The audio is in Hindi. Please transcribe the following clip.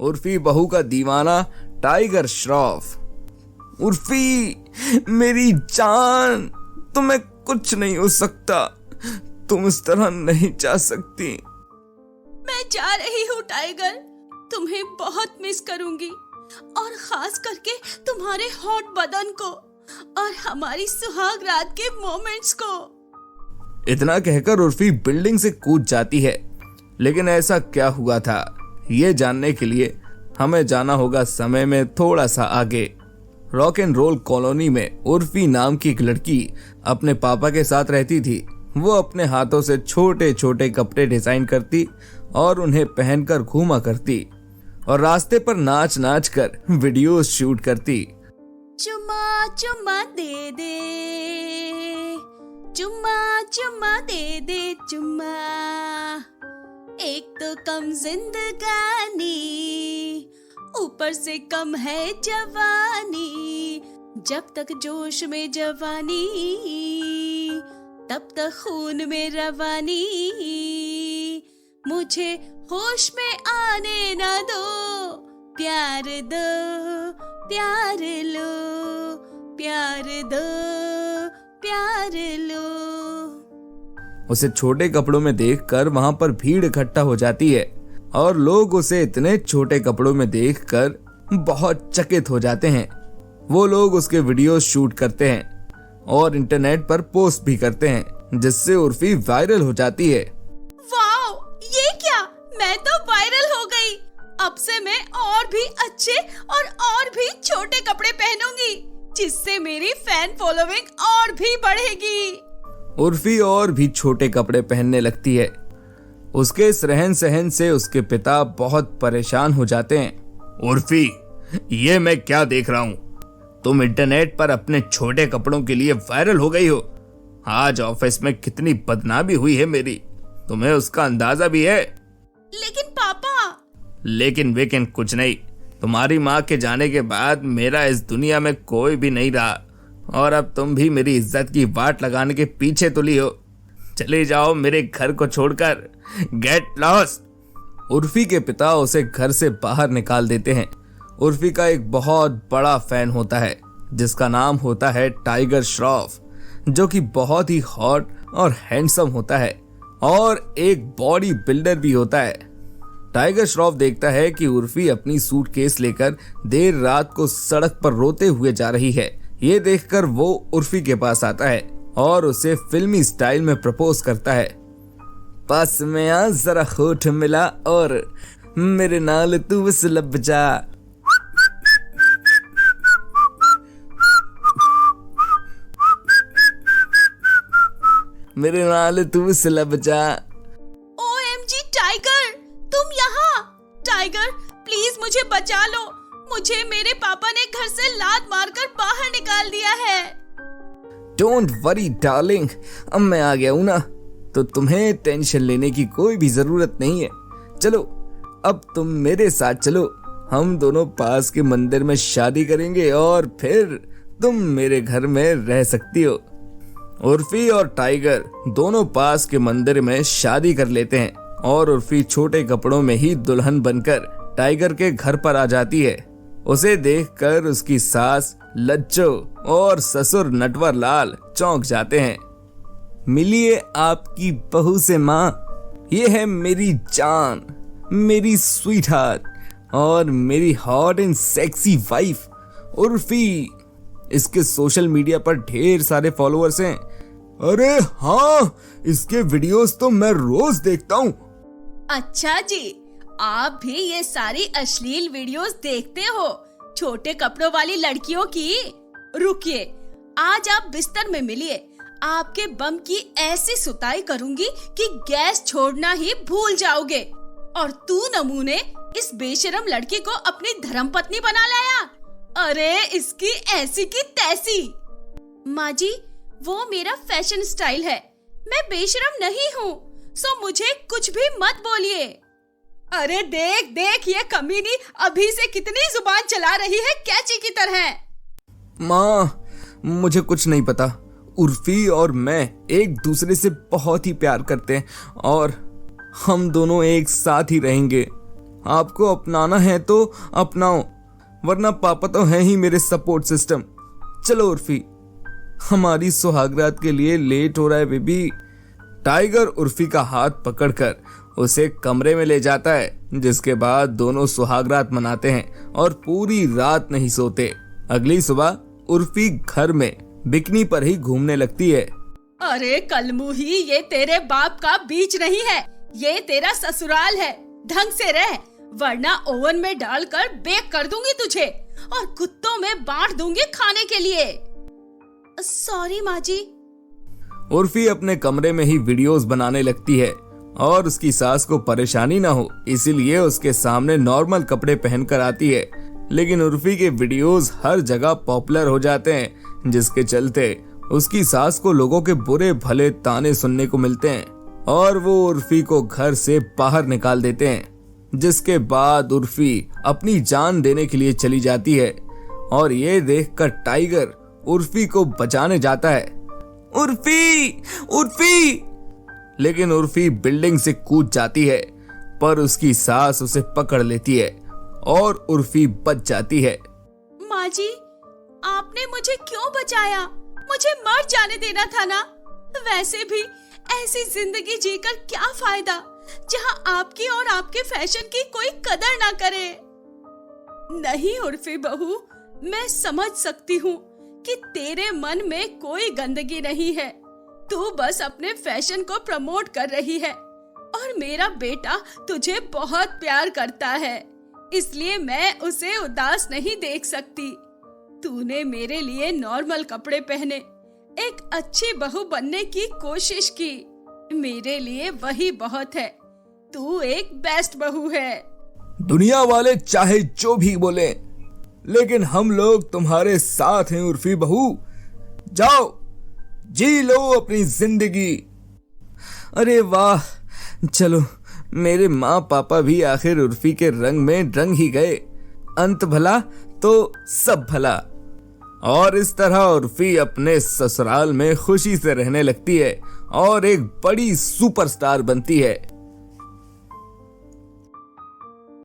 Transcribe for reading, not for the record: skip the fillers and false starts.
उर्फी बहू का दीवाना टाइगर श्रॉफ। उर्फी मेरी जान, तुम्हें कुछ नहीं हो सकता, तुम इस तरह नहीं जा सकती। मैं जा रही हूँ टाइगर, तुम्हें बहुत मिस करूंगी और खास करके तुम्हारे हॉट बदन को और हमारी सुहाग रात के मोमेंट्स को। इतना कहकर उर्फी बिल्डिंग से कूद जाती है। लेकिन ऐसा क्या हुआ था, ये जानने के लिए हमें जाना होगा समय में थोड़ा सा आगे। रॉक एंड रोल कॉलोनी में उर्फी नाम की एक लड़की अपने पापा के साथ रहती थी। वो अपने हाथों से छोटे छोटे कपड़े डिजाइन करती और उन्हें पहनकर घूमा करती और रास्ते पर नाच नाच कर वीडियोस शूट करती। चुम्मा चुम्मा दे दे, चुम्मा चुम्मा दे दे चुम्मा, एक तो कम जिंदगानी, ऊपर से कम है जवानी, जब तक जोश में जवानी तब तक खून में रवानी, मुझे होश में आने ना दो, प्यार दो, प्यार लो, प्यार दो, प्यार लो। उसे छोटे कपड़ों में देखकर वहां पर भीड़ इकट्ठा हो जाती है और लोग उसे इतने छोटे कपड़ों में देखकर बहुत चकित हो जाते हैं। वो लोग उसके वीडियोस शूट करते हैं और इंटरनेट पर पोस्ट भी करते हैं, जिससे उर्फी वायरल हो जाती है। वाओ, ये क्या, मैं तो वायरल हो गई। अब से मैं और भी अच्छे और भी छोटे कपड़े पहनूंगी, जिससे मेरी फैन फॉलोइंग और भी बढ़ेगी। उर्फी और भी छोटे कपड़े पहनने लगती है। उसके इस रहन सहन से उसके पिता बहुत परेशान हो जाते हैं। उर्फी, ये मैं क्या देख रहा हूँ, तुम इंटरनेट पर अपने छोटे कपड़ों के लिए वायरल हो गई हो। आज ऑफिस में कितनी बदनामी हुई है मेरी, तुम्हें उसका अंदाजा भी है। लेकिन पापा। लेकिन वेकिन कुछ नहीं, तुम्हारी माँ के जाने के बाद मेरा इस दुनिया में कोई भी नहीं रहा और अब तुम भी मेरी इज्जत की वाट लगाने के पीछे तुली हो। चले जाओ मेरे घर को छोड़कर, गेट लॉस्ट। उर्फी के पिता उसे घर से बाहर निकाल देते हैं। उर्फी का एक बहुत बड़ा फैन होता है जिसका नाम होता है टाइगर श्रॉफ, जो कि बहुत ही हॉट और हैंडसम होता है और एक बॉडी बिल्डर भी होता है। टाइगर श्रॉफ देखता है कि उर्फी अपनी सूटकेस लेकर देर रात को सड़क पर रोते हुए जा रही है। ये देखकर वो उर्फी के पास आता है और उसे फिल्मी स्टाइल में प्रपोज करता है। पास में आ जरा होठ मिला और मेरे नाल तू बस लब जा। मेरे नाल तू बस लब जा। OMG टाइगर, तुम यहाँ। टाइगर प्लीज मुझे बचा लो, मुझे मेरे पापा ने घर से लात मारकर बाहर निकाल दिया है। डोंट वरी डार्लिंग, अब मैं आ गया हूं ना, तो तुम्हें टेंशन लेने की कोई भी जरूरत नहीं है। चलो अब तुम मेरे साथ चलो, हम दोनों पास के मंदिर में शादी करेंगे और फिर तुम मेरे घर में रह सकती हो। उर्फी और टाइगर दोनों पास के मंदिर में शादी कर लेते हैं और उर्फी छोटे कपड़ों में ही दुल्हन बनकर टाइगर के घर पर आ जाती है। उसे देखकर उसकी सास लज्जो और ससुर नटवर लाल चौंक जाते हैं। मिलिए आपकी बहू से माँ, ये है मेरी जान, मेरी स्वीट हार्ट और मेरी hot and sexy wife Urfi. इसके सोशल मीडिया पर ढेर सारे फॉलोअर्स हैं। अरे हाँ, इसके वीडियोस तो मैं रोज देखता हूँ। अच्छा जी, आप भी ये सारी अश्लील वीडियोस देखते हो छोटे कपड़ों वाली लड़कियों की? रुकिए, आज आप बिस्तर में मिलिए, आपके बम की ऐसी सुताई करूंगी कि गैस छोड़ना ही भूल जाओगे। और तू नमूने इस बेशरम लड़की को अपनी धर्मपत्नी बना लाया। अरे इसकी ऐसी की तैसी। माँ जी, वो मेरा फैशन स्टाइल है, मैं बेशरम नहीं हूँ, सो मुझे कुछ भी मत बोलिए। अरे देख देख, ये कमीनी अभी से कितनी जुबान चला रही है कैची की तरह। माँ, मुझे कुछ नहीं पता। उर्फी और मैं एक दूसरे से बहुत ही प्यार करते हैं और हम दोनों एक साथ ही रहेंगे। आपको अपनाना है तो अपनाओ, वरना पापा तो हैं ही मेरे सपोर्ट सिस्टम। चलो उर्फी, हमारी सुहागरात के लिए लेट हो रहा है बेबी। टाइगर उर्फी का हाथ पकड़कर उसे कमरे में ले जाता है, जिसके बाद दोनों सुहागरात मनाते हैं और पूरी रात नहीं सोते। अगली सुबह उर्फी घर में बिकनी पर ही घूमने लगती है। अरे कलमुही, ये तेरे बाप का बीच नहीं है, ये तेरा ससुराल है। ढंग से रह, वरना ओवन में डालकर बेक कर दूंगी तुझे और कुत्तों में बांट दूंगी खाने के लिए। सॉरी माँ जी। उर्फी अपने कमरे में ही वीडियोस बनाने लगती है और उसकी सास को परेशानी ना हो इसीलिए उसके सामने नॉर्मल कपड़े पहनकर आती है। लेकिन उर्फी के वीडियोस हर जगह पॉपुलर हो जाते हैं, जिसके चलते उसकी सास को लोगों के बुरे भले ताने सुनने को मिलते हैं और वो उर्फी को घर से बाहर निकाल देते हैं। जिसके बाद उर्फी अपनी जान देने के लिए चली जाती है और ये देखकर टाइगर उर्फी को बचाने जाता है। उर्फी, उर्फी! लेकिन उर्फी बिल्डिंग से कूद जाती है, पर उसकी सास उसे पकड़ लेती है और उर्फी बच जाती है। माँ जी, आपने मुझे क्यों बचाया? मुझे मर जाने देना था ना। वैसे भी ऐसी जिंदगी जीकर क्या फायदा जहाँ आपकी और आपके फैशन की कोई कदर ना करे। नहीं उर्फी बहू, मैं समझ सकती हूँ कि तेरे मन में कोई गंदगी नहीं है। तू बस अपने फैशन को प्रमोट कर रही है और मेरा बेटा तुझे बहुत प्यार करता है, इसलिए मैं उसे उदास नहीं देख सकती। तूने मेरे लिए नॉर्मल कपड़े पहने, एक अच्छी बहू बनने की कोशिश की। मेरे लिए वही बहुत है। तू एक बेस्ट बहू है। दुनिया वाले चाहे जो भी बोले, लेकिन हम लोग तुम्हारे साथ हैं उर्फी बहू। जाओ, जी लो अपनी जिंदगी। अरे वाह, चलो मेरे माँ पापा भी आखिर उर्फी के रंग में रंग ही गए। अंत भला तो सब भला। और इस तरह उर्फी अपने ससुराल में खुशी से रहने लगती है और एक बड़ी सुपरस्टार बनती है।